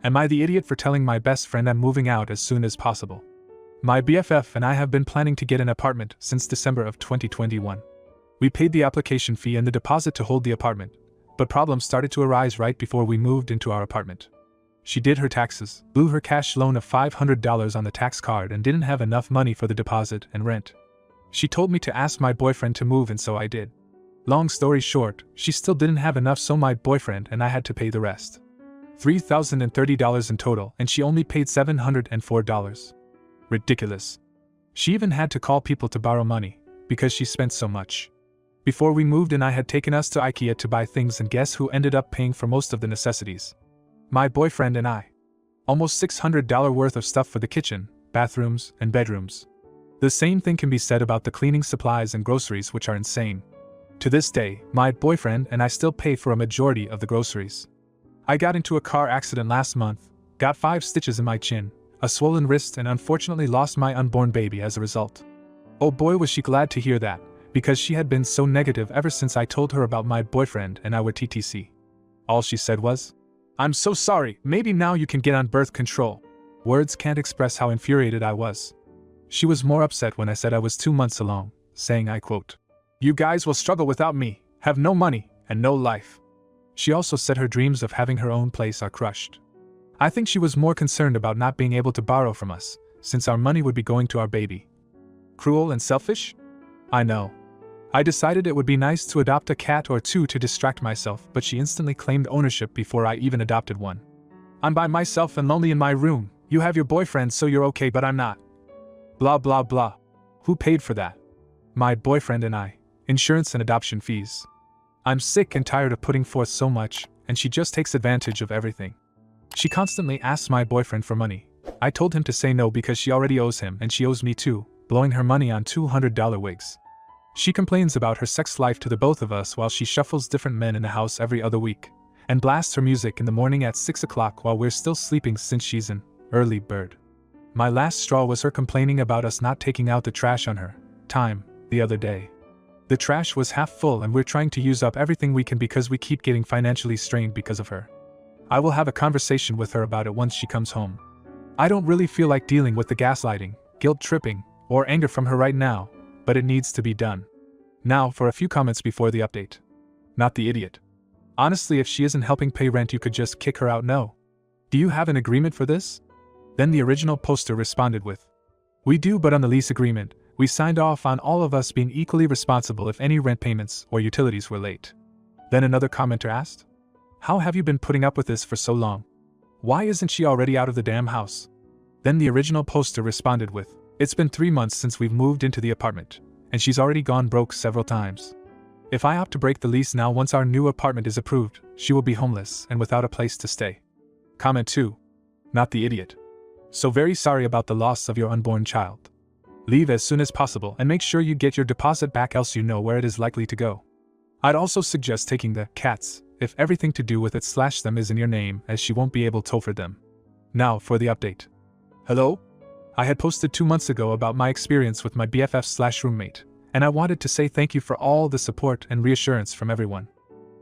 Am I the idiot for telling my best friend I'm moving out as soon as possible? My BFF and I have been planning to get an apartment since December of 2021. We paid the application fee and the deposit to hold the apartment, but problems started to arise right before we moved into our apartment. She did her taxes, blew her cash loan of $500 on the tax card, and didn't have enough money for the deposit and rent. She told me to ask my boyfriend to move, and so I did. Long story short, she still didn't have enough, so my boyfriend and I had to pay the rest. $3,030 in total, and she only paid $704. Ridiculous. She even had to call people to borrow money, because she spent so much. Before we moved in, I had taken us to IKEA to buy things, and guess who ended up paying for most of the necessities? My boyfriend and I. Almost $600 worth of stuff for the kitchen, bathrooms, and bedrooms. The same thing can be said about the cleaning supplies and groceries, which are insane. To this day, my boyfriend and I still pay for a majority of the groceries. I got into a car accident last month, got 5 stitches in my chin, a swollen wrist, and unfortunately lost my unborn baby as a result. Oh boy, was she glad to hear that, because she had been so negative ever since I told her about my boyfriend and I were TTC. All she said was, "I'm so sorry, maybe now you can get on birth control." Words can't express how infuriated I was. She was more upset when I said I was 2 months along, saying, I quote, "You guys will struggle without me, have no money, and no life." She also said her dreams of having her own place are crushed. I think she was more concerned about not being able to borrow from us, since our money would be going to our baby. Cruel and selfish? I know. I decided it would be nice to adopt a cat or 2 to distract myself, but she instantly claimed ownership before I even adopted one. "I'm by myself and lonely in my room. You have your boyfriend, so you're okay, but I'm not." Blah blah blah. Who paid for that? My boyfriend and I. Insurance and adoption fees. I'm sick and tired of putting forth so much, and she just takes advantage of everything. She constantly asks my boyfriend for money. I told him to say no because she already owes him and she owes me too, blowing her money on $200 wigs. She complains about her sex life to the both of us while she shuffles different men in the house every other week, and blasts her music in the morning at 6 o'clock while we're still sleeping since she's an early bird. My last straw was her complaining about us not taking out the trash on her time the other day. The trash was half full and we're trying to use up everything we can because we keep getting financially strained because of her. I will have a conversation with her about it once she comes home. I don't really feel like dealing with the gaslighting, guilt tripping, or anger from her right now, but it needs to be done. Now for a few comments before the update. Not the idiot. Honestly, if she isn't helping pay rent, you could just kick her out. No. Do you have an agreement for this? Then the original poster responded with, "We do, but on the lease agreement, we signed off on all of us being equally responsible if any rent payments or utilities were late." Then another commenter asked, "How have you been putting up with this for so long? Why isn't she already out of the damn house?" Then the original poster responded with, "It's been 3 months since we've moved into the apartment, and she's already gone broke several times. If I opt to break the lease now once our new apartment is approved, she will be homeless and without a place to stay." Comment 2. Not the idiot. So very sorry about the loss of your unborn child. Leave as soon as possible and make sure you get your deposit back, else you know where it is likely to go. I'd also suggest taking the cats if everything to do with it/them is in your name, as she won't be able to for them. Now for the update. Hello? I had posted 2 months ago about my experience with my BFF/roommate, and I wanted to say thank you for all the support and reassurance from everyone.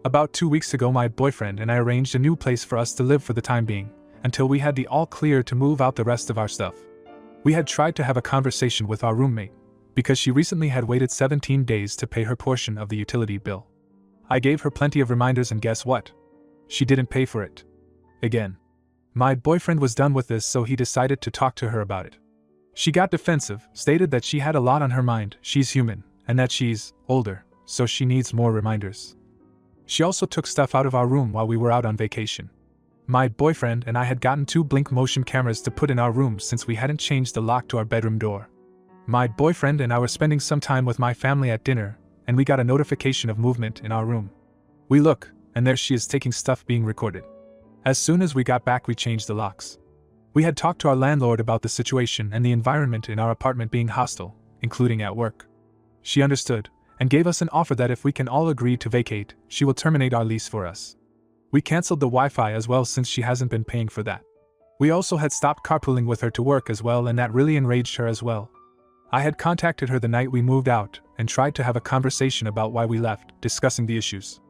About 2 weeks ago, my boyfriend and I arranged a new place for us to live for the time being, until we had the all clear to move out the rest of our stuff. We had tried to have a conversation with our roommate, because she recently had waited 17 days to pay her portion of the utility bill. I gave her plenty of reminders, and guess what? She didn't pay for it. Again. My boyfriend was done with this, so he decided to talk to her about it. She got defensive, stated that she had a lot on her mind, she's human, and that she's older, so she needs more reminders. She also took stuff out of our room while we were out on vacation. My boyfriend and I had gotten 2 blink motion cameras to put in our rooms since we hadn't changed the lock to our bedroom door. My boyfriend and I were spending some time with my family at dinner, and we got a notification of movement in our room. We look, and there she is taking stuff being recorded. As soon as we got back, we changed the locks. We had talked to our landlord about the situation and the environment in our apartment being hostile, including at work. She understood, and gave us an offer that if we can all agree to vacate, she will terminate our lease for us. We cancelled the Wi-Fi as well since she hasn't been paying for that. We also had stopped carpooling with her to work as well, and that really enraged her as well. I had contacted her the night we moved out and tried to have a conversation about why we left, discussing the issues.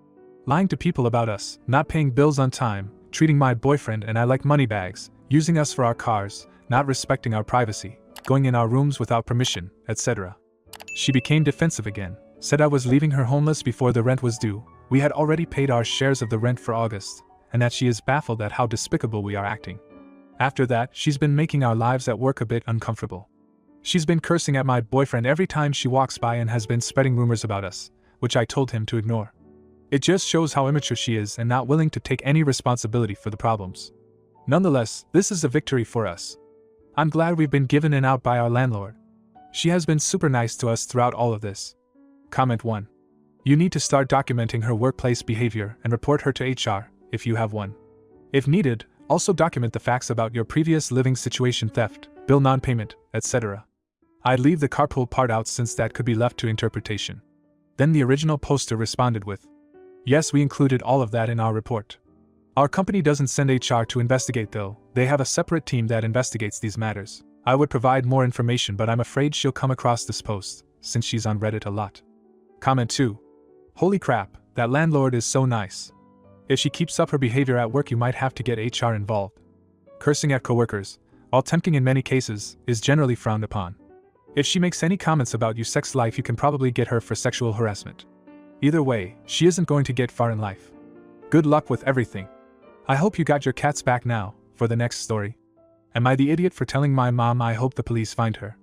Lying to people about us, not paying bills on time, treating my boyfriend and I like moneybags, using us for our cars, not respecting our privacy, going in our rooms without permission, etc. She became defensive again, said I was leaving her homeless before the rent was due. We had already paid our shares of the rent for August, and that she is baffled at how despicable we are acting. After that, she's been making our lives at work a bit uncomfortable. She's been cursing at my boyfriend every time she walks by and has been spreading rumors about us, which I told him to ignore. It just shows how immature she is and not willing to take any responsibility for the problems. Nonetheless, this is a victory for us. I'm glad we've been given an out by our landlord. She has been super nice to us throughout all of this. Comment 1. You need to start documenting her workplace behavior and report her to HR, if you have one. If needed, also document the facts about your previous living situation, theft, bill non-payment, etc. I'd leave the carpool part out since that could be left to interpretation. Then the original poster responded with, yes, we included all of that in our report. Our company doesn't send HR to investigate though, they have a separate team that investigates these matters. I would provide more information but I'm afraid she'll come across this post, since she's on Reddit a lot. Comment 2. Holy crap, that landlord is so nice. If she keeps up her behavior at work you might have to get HR involved. Cursing at coworkers, while tempting in many cases, is generally frowned upon. If she makes any comments about your sex life you can probably get her for sexual harassment. Either way, she isn't going to get far in life. Good luck with everything. I hope you got your cats back now. For the next story. Am I the idiot for telling my mom I hope the police find her?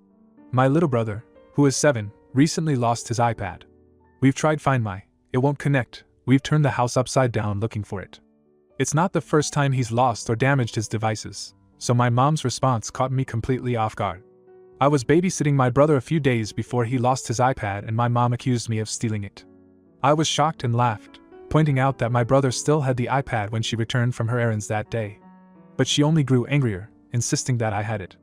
My little brother, who is 7, recently lost his iPad. We've tried Find My, it won't connect. We've turned the house upside down looking for it. It's not the first time he's lost or damaged his devices, so my mom's response caught me completely off guard. I was babysitting my brother a few days before he lost his iPad and my mom accused me of stealing it. I was shocked and laughed, pointing out that my brother still had the iPad when she returned from her errands that day. But she only grew angrier, insisting that I had it.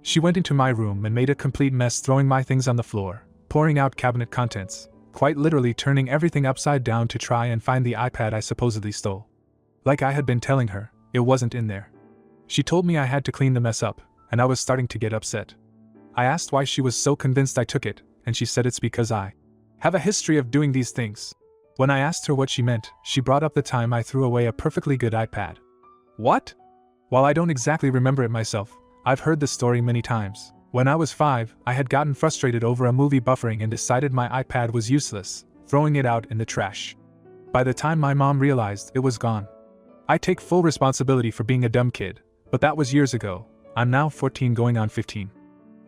She went into my room and made a complete mess, throwing my things on the floor, pouring out cabinet contents, quite literally turning everything upside down to try and find the iPad I supposedly stole. Like I had been telling her, it wasn't in there. She told me I had to clean the mess up, and I was starting to get upset. I asked why she was so convinced I took it, and she said it's because I have a history of doing these things. When I asked her what she meant, she brought up the time I threw away a perfectly good iPad. What? While I don't exactly remember it myself, I've heard the story many times. When I was 5, I had gotten frustrated over a movie buffering and decided my iPad was useless, throwing it out in the trash. By the time my mom realized, it was gone. I take full responsibility for being a dumb kid, but that was years ago. I'm now 14 going on 15.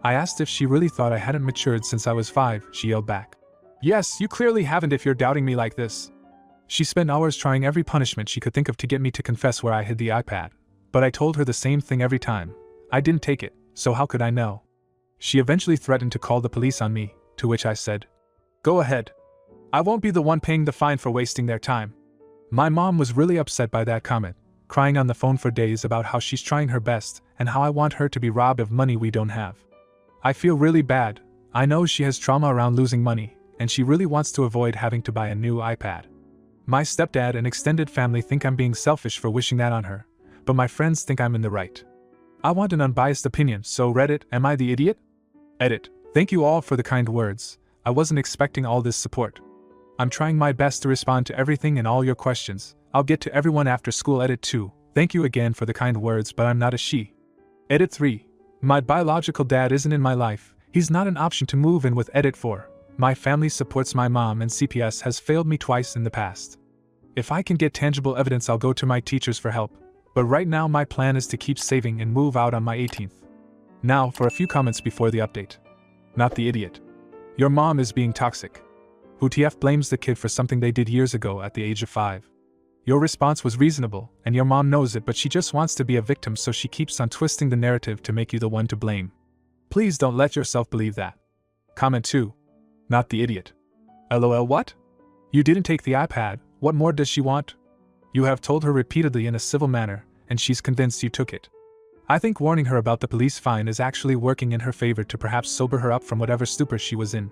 I asked if she really thought I hadn't matured since I was 5, she yelled back. Yes, you clearly haven't if you're doubting me like this. She spent hours trying every punishment she could think of to get me to confess where I hid the iPad. But I told her the same thing every time. I didn't take it, so how could I know? She eventually threatened to call the police on me, to which I said, go ahead. I won't be the one paying the fine for wasting their time. My mom was really upset by that comment, crying on the phone for days about how she's trying her best and how I want her to be robbed of money we don't have. I feel really bad. I know she has trauma around losing money, and she really wants to avoid having to buy a new iPad. My stepdad and extended family think I'm being selfish for wishing that on her, but my friends think I'm in the right. I want an unbiased opinion, so Reddit, am I the idiot? Edit. Thank you all for the kind words. I wasn't expecting all this support. I'm trying my best to respond to everything and all your questions. I'll get to everyone after school. Edit 2. Thank you again for the kind words, but I'm not a she. Edit 3. My biological dad isn't in my life. He's not an option to move in with. Edit 4. My family supports my mom and CPS has failed me twice in the past. If I can get tangible evidence I'll go to my teachers for help. But right now my plan is to keep saving and move out on my 18th. Now for a few comments before the update. Not the idiot. Your mom is being toxic. Who TF blames the kid for something they did years ago at the age of 5. Your response was reasonable, and your mom knows it, but she just wants to be a victim, so she keeps on twisting the narrative to make you the one to blame. Please don't let yourself believe that. Comment 2. Not the idiot. LOL what? You didn't take the iPad, what more does she want? You have told her repeatedly in a civil manner, and she's convinced you took it. I think warning her about the police fine is actually working in her favor to perhaps sober her up from whatever stupor she was in.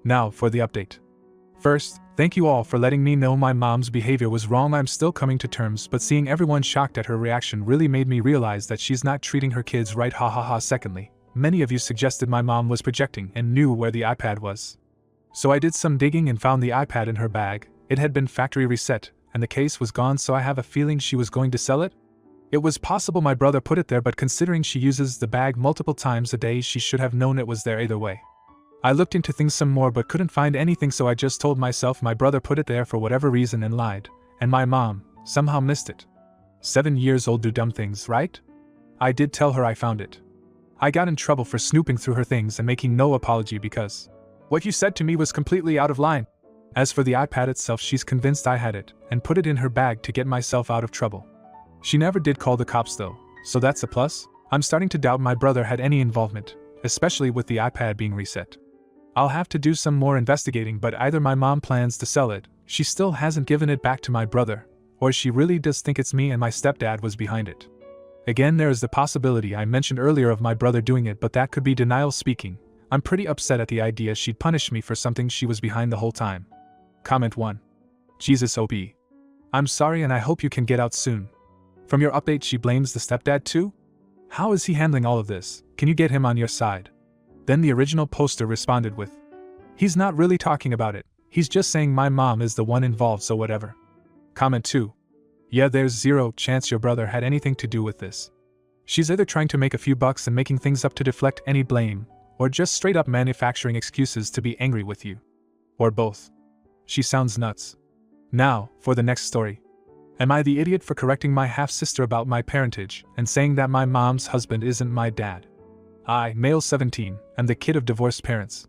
Now for the update. First, thank you all for letting me know my mom's behavior was wrong. I'm still coming to terms, but seeing everyone shocked at her reaction really made me realize that she's not treating her kids right. Ha. Secondly, many of you suggested my mom was projecting and knew where the iPad was. So I did some digging and found the iPad in her bag. It had been factory reset, and the case was gone, so I have a feeling she was going to sell it? It was possible my brother put it there, but considering she uses the bag multiple times a day, she should have known it was there either way. I looked into things some more but couldn't find anything, so I just told myself my brother put it there for whatever reason and lied, and my mom somehow missed it. 7 years old do dumb things, right? I did tell her I found it. I got in trouble for snooping through her things and making no apology because what you said to me was completely out of line. As for the iPad itself, she's convinced I had it and put it in her bag to get myself out of trouble. She never did call the cops though, so that's a plus. I'm starting to doubt my brother had any involvement, especially with the iPad being reset. I'll have to do some more investigating, but either my mom plans to sell it, she still hasn't given it back to my brother, or she really does think it's me and my stepdad was behind it. Again, there is the possibility I mentioned earlier of my brother doing it, but that could be denial speaking. I'm pretty upset at the idea she'd punish me for something she was behind the whole time. Comment 1. Jesus OP. I'm sorry and I hope you can get out soon. From your update, she blames the stepdad too? How is he handling all of this? Can you get him on your side? Then the original poster responded with, he's not really talking about it, he's just saying my mom is the one involved, so whatever. Comment 2. Yeah, there's zero chance your brother had anything to do with this. She's either trying to make a few bucks and making things up to deflect any blame, or just straight up manufacturing excuses to be angry with you. Or both. She sounds nuts. Now, for the next story. Am I the idiot for correcting my half-sister about my parentage and saying that my mom's husband isn't my dad? I, male 17, am the kid of divorced parents.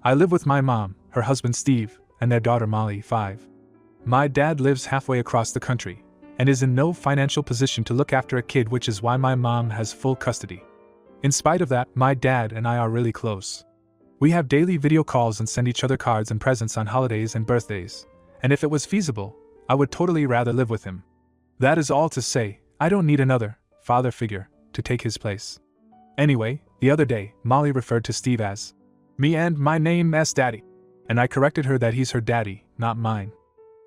I live with my mom, her husband Steve, and their daughter Molly, 5. My dad lives halfway across the country and is in no financial position to look after a kid, which is why my mom has full custody. In spite of that, my dad and I are really close. We have daily video calls and send each other cards and presents on holidays and birthdays, and if it was feasible, I would totally rather live with him. That is all to say, I don't need another father figure to take his place. Anyway, the other day, Molly referred to Steve as me and my name as daddy, and I corrected her that he's her daddy, not mine.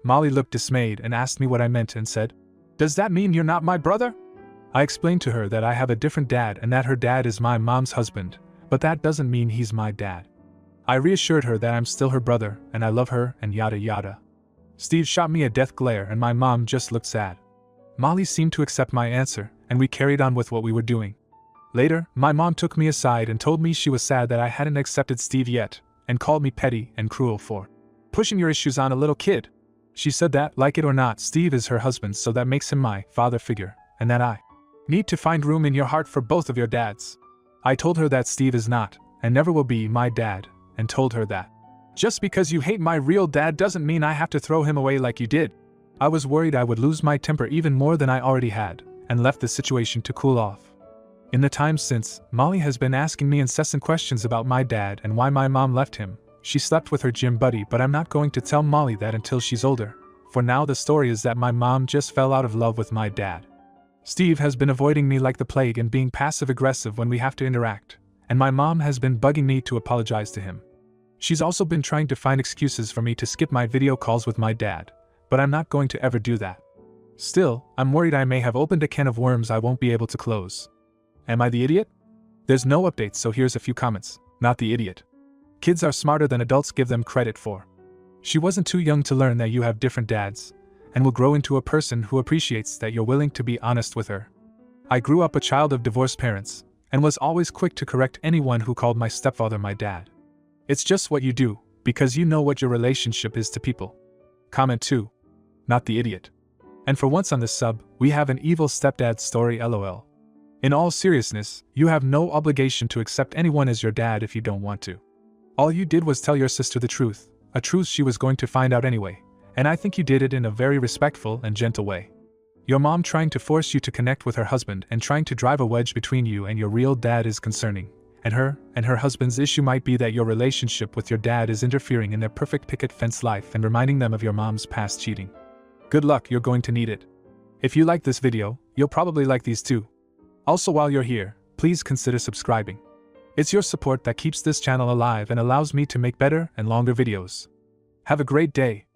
Molly looked dismayed and asked me what I meant and said, "Does that mean you're not my brother?" I explained to her that I have a different dad and that her dad is my mom's husband, but that doesn't mean he's my dad. I reassured her that I'm still her brother and I love her and yada yada. Steve shot me a death glare and my mom just looked sad. Molly seemed to accept my answer and we carried on with what we were doing. Later, my mom took me aside and told me she was sad that I hadn't accepted Steve yet, and called me petty and cruel for pushing your issues on a little kid. She said that, like it or not, Steve is her husband, so that makes him my father figure, and that I need to find room in your heart for both of your dads. I told her that Steve is not, and never will be, my dad, and told her that just because you hate my real dad doesn't mean I have to throw him away like you did. I was worried I would lose my temper even more than I already had, and left the situation to cool off. In the time since, Molly has been asking me incessant questions about my dad and why my mom left him. She slept with her gym buddy, but I'm not going to tell Molly that until she's older. For now, the story is that my mom just fell out of love with my dad. Steve has been avoiding me like the plague and being passive-aggressive when we have to interact, and my mom has been bugging me to apologize to him. She's also been trying to find excuses for me to skip my video calls with my dad, but I'm not going to ever do that. Still, I'm worried I may have opened a can of worms I won't be able to close. Am I the idiot? There's no updates, so here's a few comments. Not the idiot. Kids are smarter than adults give them credit for. She wasn't too young to learn that you have different dads, and will grow into a person who appreciates that you're willing to be honest with her. I grew up a child of divorced parents, and was always quick to correct anyone who called my stepfather my dad. It's just what you do, because you know what your relationship is to people. Comment 2. Not the idiot. And for once on this sub, we have an evil stepdad story, lol. In all seriousness, you have no obligation to accept anyone as your dad if you don't want to. All you did was tell your sister the truth, a truth she was going to find out anyway, and I think you did it in a very respectful and gentle way. Your mom trying to force you to connect with her husband and trying to drive a wedge between you and your real dad is concerning, and her husband's issue might be that your relationship with your dad is interfering in their perfect picket fence life and reminding them of your mom's past cheating. Good luck, you're going to need it. If you like this video, you'll probably like these too. Also, while you're here, please consider subscribing. It's your support that keeps this channel alive and allows me to make better and longer videos. Have a great day.